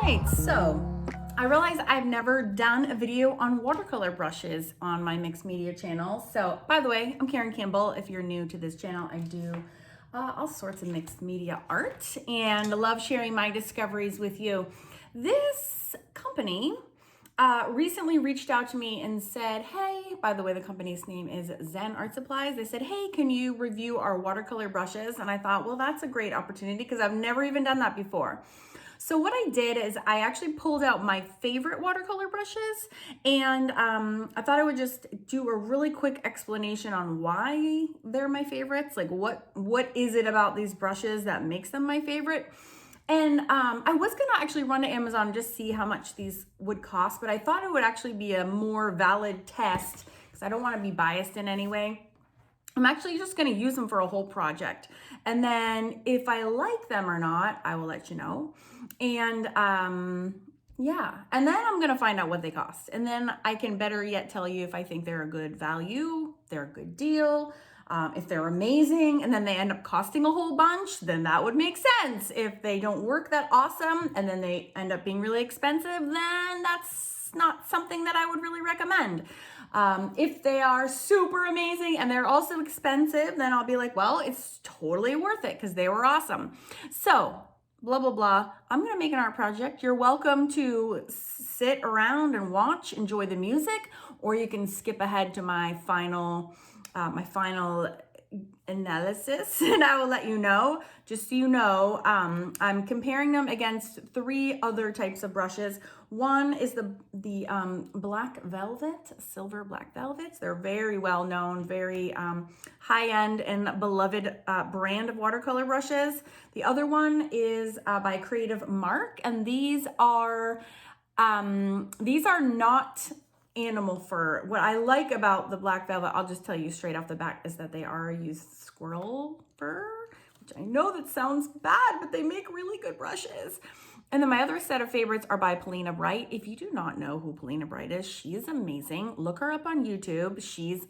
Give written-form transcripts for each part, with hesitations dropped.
right, so I realize I've never done a video on watercolor brushes on my mixed media channel. So by the way, I'm Campbell. If you're new to this channel, I do all sorts of mixed media art and love sharing my discoveries with you. This company recently reached out to me and said, hey, by the way, the company's name is ZenART Supplies. They said, hey, can you review our watercolor brushes? And I thought, well, that's a great opportunity because I've never even done that before. So what I did is I actually pulled out my favorite watercolor brushes, and I thought I would just do a really quick explanation on why they're my favorites. Like what is it about these brushes that makes them my favorite? And I was gonna actually run to Amazon and just see how much these would cost, but I thought it would actually be a more valid test because I don't want to be biased in any way. I'm actually just going to use them for a whole project. And then if I like them or not, I will let you know. And yeah, and then I'm going to find out what they cost. And then I can better yet tell you if I think they're a good value, they're a good deal, if they're amazing, and then they end up costing a whole bunch, then that would make sense. If they don't work that awesome and then they end up being really expensive, then that's not something that I would really recommend. If they are super amazing and they're also expensive, then I'll be like, well, it's totally worth it because they were awesome. So blah, blah, blah. I'm going to make an art project. You're welcome to sit around and watch, enjoy the music, or you can skip ahead to my final analysis and I will let you know. Just so you know, I'm comparing them against 3 other types of brushes. One is the black velvet, silver black velvets. They're very well known, very high-end and beloved brand of watercolor brushes. The other one is by Creative Mark, and these are not animal fur. What I like about the black velvet, I'll just tell you straight off the bat, is that they are used squirrel fur, which I know that sounds bad, but they make really good brushes. And then my other set of favorites are by Polina Bright. If you do not know who Polina Bright is, she is amazing. Look her up on YouTube. She's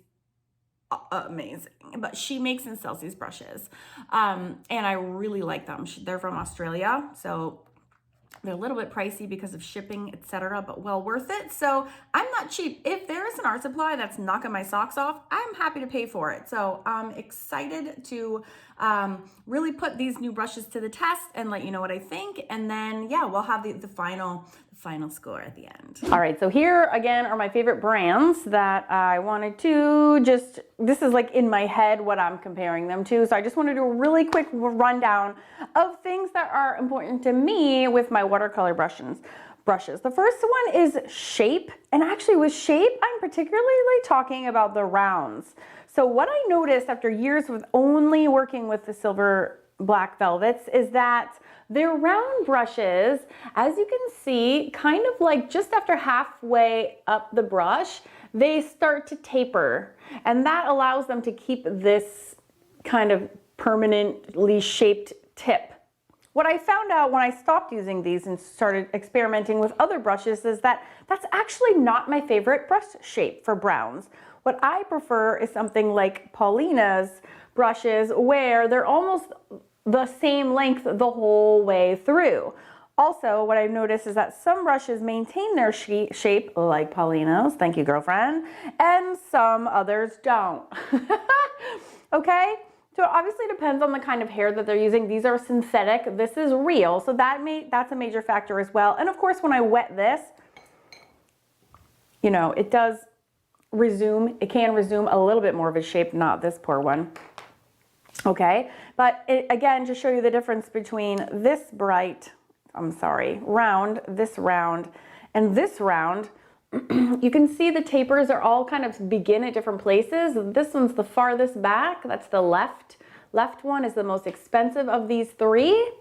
amazing, but she makes and sells these brushes. And I really like them. They're from Australia, so they're a little bit pricey because of shipping, etc., but well worth it. So I'm not cheap. If there is an art supply that's knocking my socks off, I'm happy to pay for it. So I'm excited to really put these new brushes to the test and let you know what I think. And then, yeah, we'll have the final score at the end. All right, so here again are my favorite brands that I wanted to just, this is like in my head what I'm comparing them to. So I just want to do a really quick rundown of things that are important to me with my watercolor brushes. The first one is shape, and actually with shape, I'm particularly talking about the rounds. So what I noticed after years with only working with the silver black velvets is that their round brushes, as you can see, kind of like just after halfway up the brush, they start to taper, and that allows them to keep this kind of permanently shaped tip. What I found out when I stopped using these and started experimenting with other brushes is that that's actually not my favorite brush shape for browns. What I prefer is something like Polina's brushes where they're almost the same length the whole way through. Also, what I've noticed is that some brushes maintain their shape, like Polina's, thank you girlfriend, and some others don't. Okay? So it obviously depends on the kind of hair that they're using. These are synthetic, this is real, so that's a major factor as well. And of course, when I wet this, you know, it does resume, it can resume a little bit more of its shape, not this poor one. Okay, but again, to show you the difference between this round, this round, and this round, you can see the tapers are all kind of begin at different places. This one's the farthest back, that's the left one is the most expensive of these 3.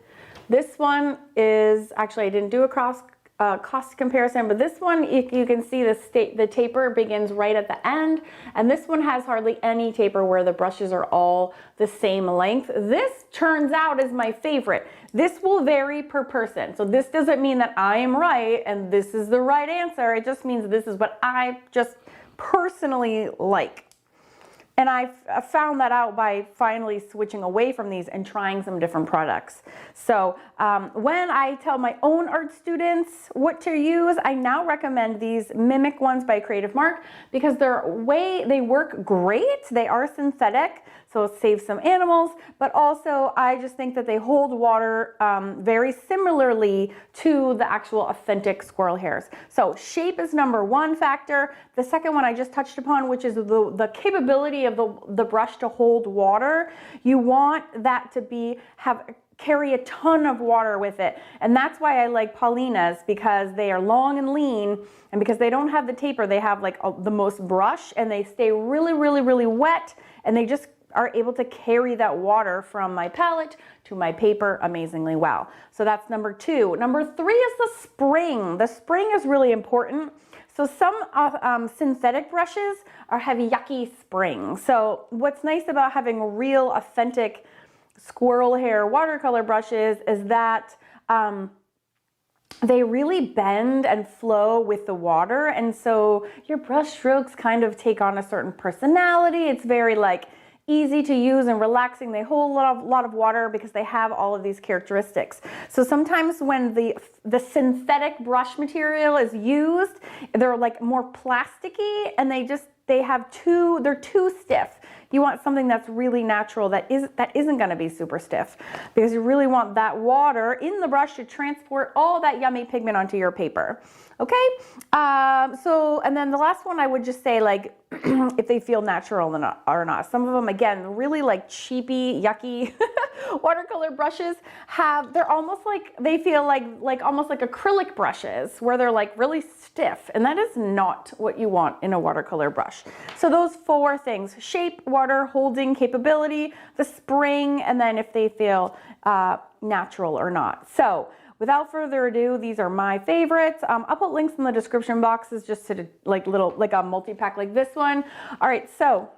This one is, actually I didn't do a cost comparison, but this one you can see the taper begins right at the end, and this one has hardly any taper where the brushes are all the same length. This turns out is my favorite. This will vary per person, so this doesn't mean that I am right and this is the right answer. It just means this is what I just personally like. And I found that out by finally switching away from these and trying some different products. So when I tell my own art students what to use, I now recommend these Mimic ones by Creative Mark because they work great. They are synthetic, so it saves some animals, but also I just think that they hold water very similarly to the actual authentic squirrel hairs. So shape is number one factor. The second one I just touched upon, which is the capability of the brush to hold water. You want that to carry a ton of water with it. And that's why I like Polina's, because they are long and lean, and because they don't have the taper, they have like the most brush, and they stay really, really, really wet, and they just are able to carry that water from my palette to my paper amazingly well. So that's number two. Number three is the spring. The spring is really important. So some synthetic brushes have yucky spring. So what's nice about having real authentic squirrel hair watercolor brushes is that they really bend and flow with the water, and so your brush strokes kind of take on a certain personality. It's very like easy to use and relaxing. They hold a lot of water because they have all of these characteristics. So sometimes when the synthetic brush material is used, they're like more plasticky, and they're too stiff. You want something that's really natural that isn't going to be super stiff, because you really want that water in the brush to transport all that yummy pigment onto your paper. Okay, and then the last one I would just say, like, if they feel natural or not. Some of them, again, really like cheapy, yucky watercolor brushes they're almost like, they feel like almost like acrylic brushes, where they're like really stiff, and that is not what you want in a watercolor brush. So those four things: shape, water holding capability, the spring, and then if they feel natural or not. So without further ado, these are my favorites. I'll put links in the description boxes just to like a multi-pack like this one. All right, so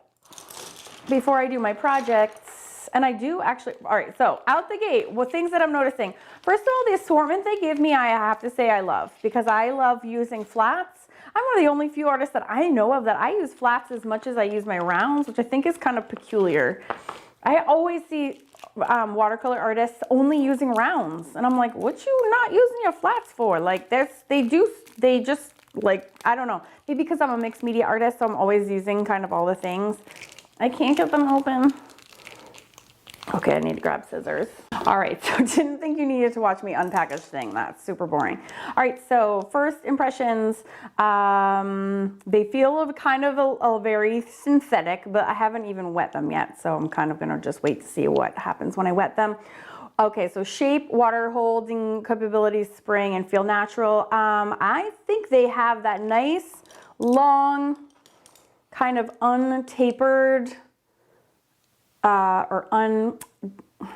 before I do my projects, and I do actually, all right, so out the gate, things that I'm noticing. First of all, the assortment they give me, I have to say I love, because I love using flats. I'm one of the only few artists that I know of that I use flats as much as I use my rounds, which I think is kind of peculiar. I always see watercolor artists only using rounds, and I'm like, what you not using your flats for? Like they just like, I don't know, maybe because I'm a mixed media artist, so I'm always using kind of all the things. I can't get them open. Okay, I need to grab scissors. All right, so didn't think you needed to watch me unpack this thing. That's super boring. All right, so first impressions, they feel kind of a very synthetic, but I haven't even wet them yet, so I'm kind of gonna just wait to see what happens when I wet them. Okay, so shape, water holding capabilities, spring, and feel natural. I think they have that nice, long, kind of untapered,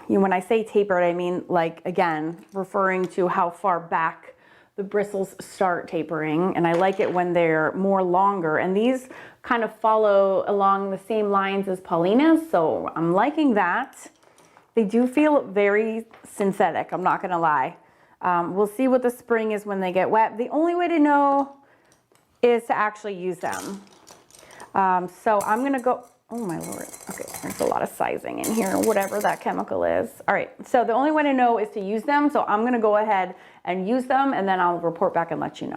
when I say tapered, I mean, like, again, referring to how far back the bristles start tapering. And I like it when they're more longer. And these kind of follow along the same lines as Polina's, so I'm liking that. They do feel very synthetic, I'm not gonna lie. We'll see what the spring is when they get wet. The only way to know is to actually use them. So I'm gonna go, oh my Lord, okay, there's a lot of sizing in here, whatever that chemical is. All right, so the only way to know is to use them, so I'm gonna go ahead and use them, and then I'll report back and let you know.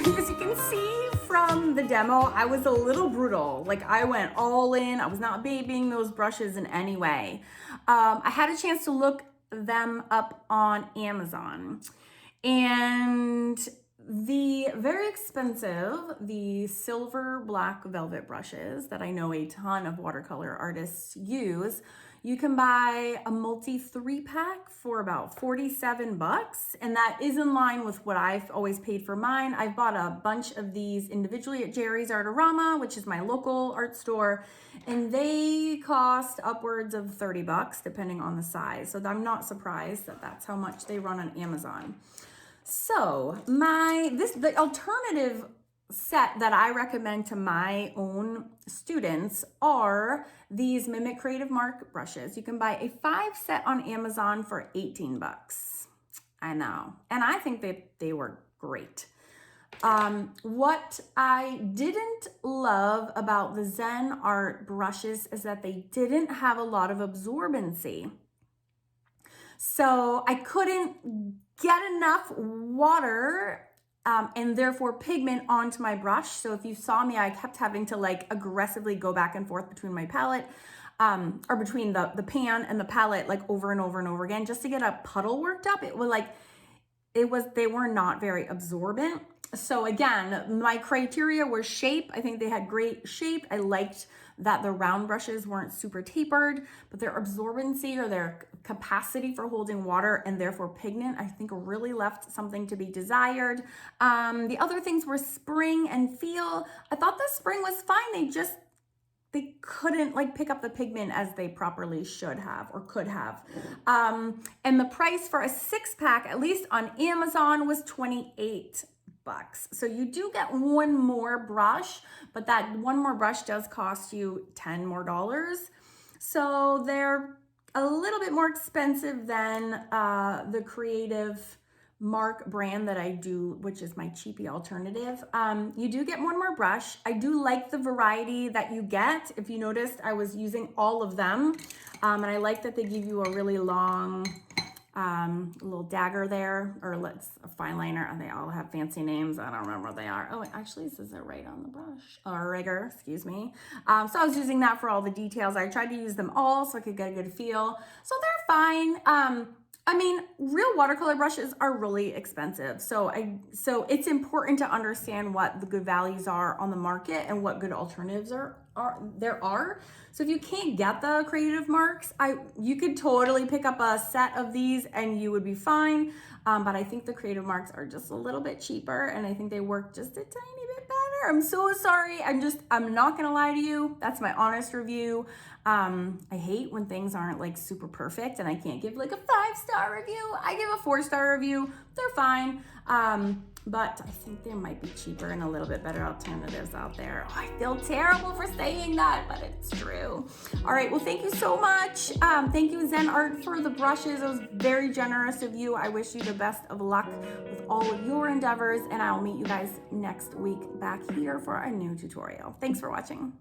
So as you can see from the demo, I was a little brutal. Like I went all in. I was not babying those brushes in any way. I had a chance to look them up on Amazon, and the very expensive, the silver black velvet brushes that I know a ton of watercolor artists use, you can buy a multi 3-pack for about 47 bucks. And that is in line with what I've always paid for mine. I've bought a bunch of these individually at Jerry's Artorama, which is my local art store. And they cost upwards of 30 bucks, depending on the size. So I'm not surprised that that's how much they run on Amazon. So the alternative set that I recommend to my own students are these Mimic Creative Mark brushes. You can buy a 5 set on Amazon for 18 bucks. I know. And I think they were great. What I didn't love about the ZenART brushes is that they didn't have a lot of absorbency. So I couldn't get enough water and therefore pigment onto my brush. So if you saw me, I kept having to like aggressively go back and forth between my palette or between the pan and the palette, like over and over and over again, just to get a puddle worked up. They were not very absorbent. So again, my criteria were shape. I think they had great shape. I liked that the round brushes weren't super tapered, but their absorbency or their capacity for holding water and therefore pigment, I think really left something to be desired. The other things were spring and feel. I thought the spring was fine. They couldn't like pick up the pigment as they properly should have or could have. And the price for a 6-pack, at least on Amazon, was 28 bucks. So you do get one more brush, but that one more brush does cost you $10 more. So they're a little bit more expensive than the Creative Mark brand that I do, which is my cheapy alternative. You do get one more brush. I do like the variety that you get. If you noticed, I was using all of them. And I like that they give you a really long little dagger there, or a fine liner, and they all have fancy names. I don't remember what they are. Oh, actually, this is it right on the brush, or rigger, excuse me. So I was using that for all the details. I tried to use them all so I could get a good feel. So they're fine. I mean, real watercolor brushes are really expensive. So it's important to understand what the good values are on the market and what good alternatives there are. So if you can't get the Creative Marks, you could totally pick up a set of these and you would be fine. But I think the Creative Marks are just a little bit cheaper, and I think they work just a tiny bit better. I'm so sorry. I'm not gonna lie to you. That's my honest review. I hate when things aren't like super perfect and I can't give like a 5-star review. I give a 4-star review. They're fine. But I think there might be cheaper and a little bit better alternatives out there. I feel terrible for saying that, but it's true. All right, well, thank you so much. Thank you, ZenART, for the brushes. It was very generous of you. I wish you the best of luck with all of your endeavors, and I'll meet you guys next week back here for a new tutorial. Thanks for watching.